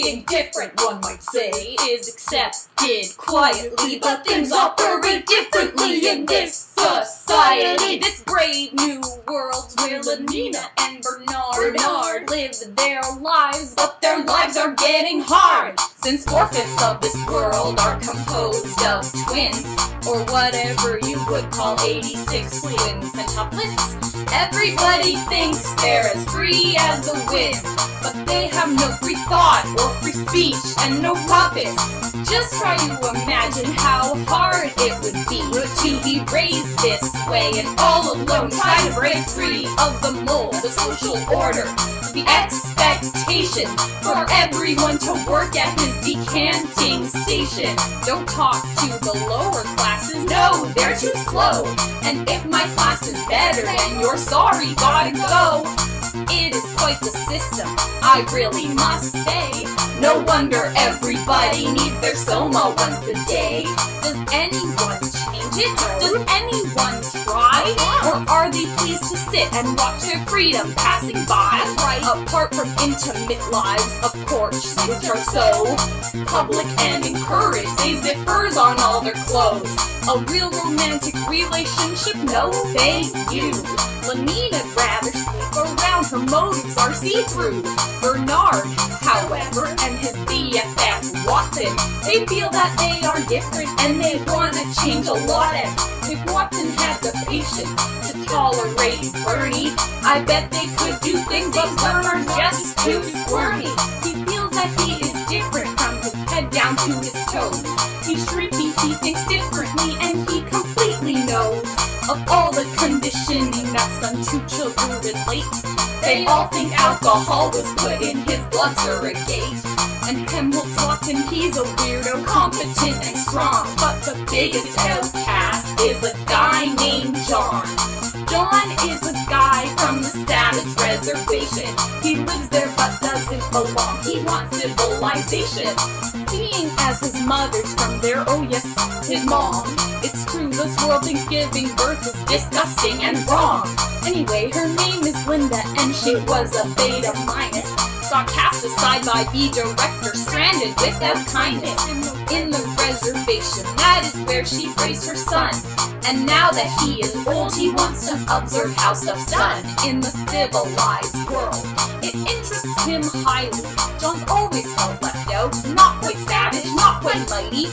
being different, one might say, is accepted quietly, but things operate differently in this society. This brave new world where Lenina and Bernard live their lives, but their lives are getting hard, since 4/5 of this world are composed of twins, or whatever you would call 86 twins centuplets. Everybody thinks they're as free as the wind, but they have no free thought or free speech and no puppets. Just try to imagine how hard it would be to be raised this way and all alone try to break free of the mold, the social order, the expectation for everyone to work at his decanting station. Don't talk to the lower classes, no, they're too slow. And if my class is better, then you're sorry, gotta go. It is quite the system, I really must say. No wonder everybody needs their soma once a day. Does anyone change it? Does anyone try? Or are they pleased to sit and watch their freedom passing by? Apart from intimate lives, of course, which are so public and encouraged, they zippers on all their clothes. A real romantic relationship? No, thank you. Lenina'd rather sleep around, her motives are see-through. Bernard, however, and his BFF Watson, they feel that they are different and they want to change a lot. And if Watson had the patience to tolerate Bernie, I bet they could do things, but Bernard's just too squirmy. He feels that he is different from his head down to his toes. He's shrimpy, he thinks differently, and he completely knows of all the conditioning that's done to children late. They all think alcohol was put in his blood surrogate. And Helmholtz Watson, he's a weirdo, competent and strong, but the biggest outcast is a guy named John. John is a guy from the Savage Reservation. He lives there but doesn't belong. He wants civilization. Seeing as his mother's from there, oh yes, his mom. It's true, this world thinks giving birth is disgusting and wrong. Anyway, her name is Linda and she was a beta minus. Got cast aside by the director, stranded without kindness. In the reservation, that is where she raised her son. And now that he is old, he wants to observe how stuff's done in the civilized world. It interests him highly. John's always felt left out, not quite savage, not quite mighty.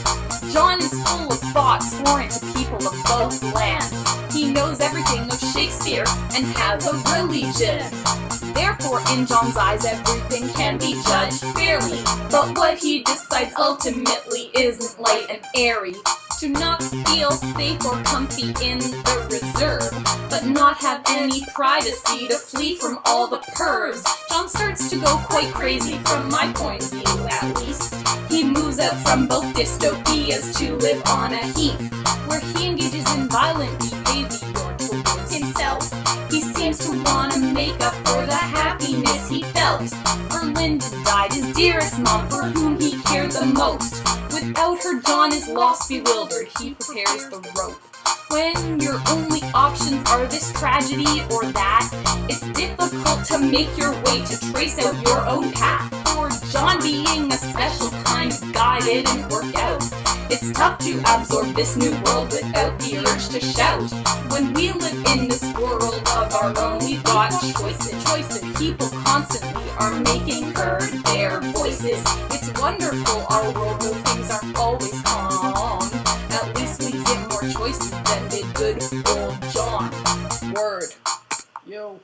John is full of thoughts foreign to people of both lands. He knows everything of Shakespeare and has a religion. Therefore, in John's eyes, everything can be judged fairly. But what he decides ultimately isn't light and airy. To not feel safe or comfy in the reserve, but not have any privacy to flee from all the pervs. John starts to go quite crazy from my point of view, at least. He moves out from both dystopias to live on a heath, where he engages in violent behavior towards himself. He seems to want to make up for the happiness he felt. For Linda died, his dearest mom, for whom he cared the most. Without her, John is lost, bewildered. He prepares the rope. When your only options are this tragedy or that, it's difficult to make your way to trace out your own path. For John, being a special kind of guy didn't work out. It's tough to absorb this new world without the urge to shout. When we live in this world of our own, we've got choices. People constantly are making heard their voices. It's wonderful, our world where things aren't always calm. At least we get more choices than did good old John. Word. Yo.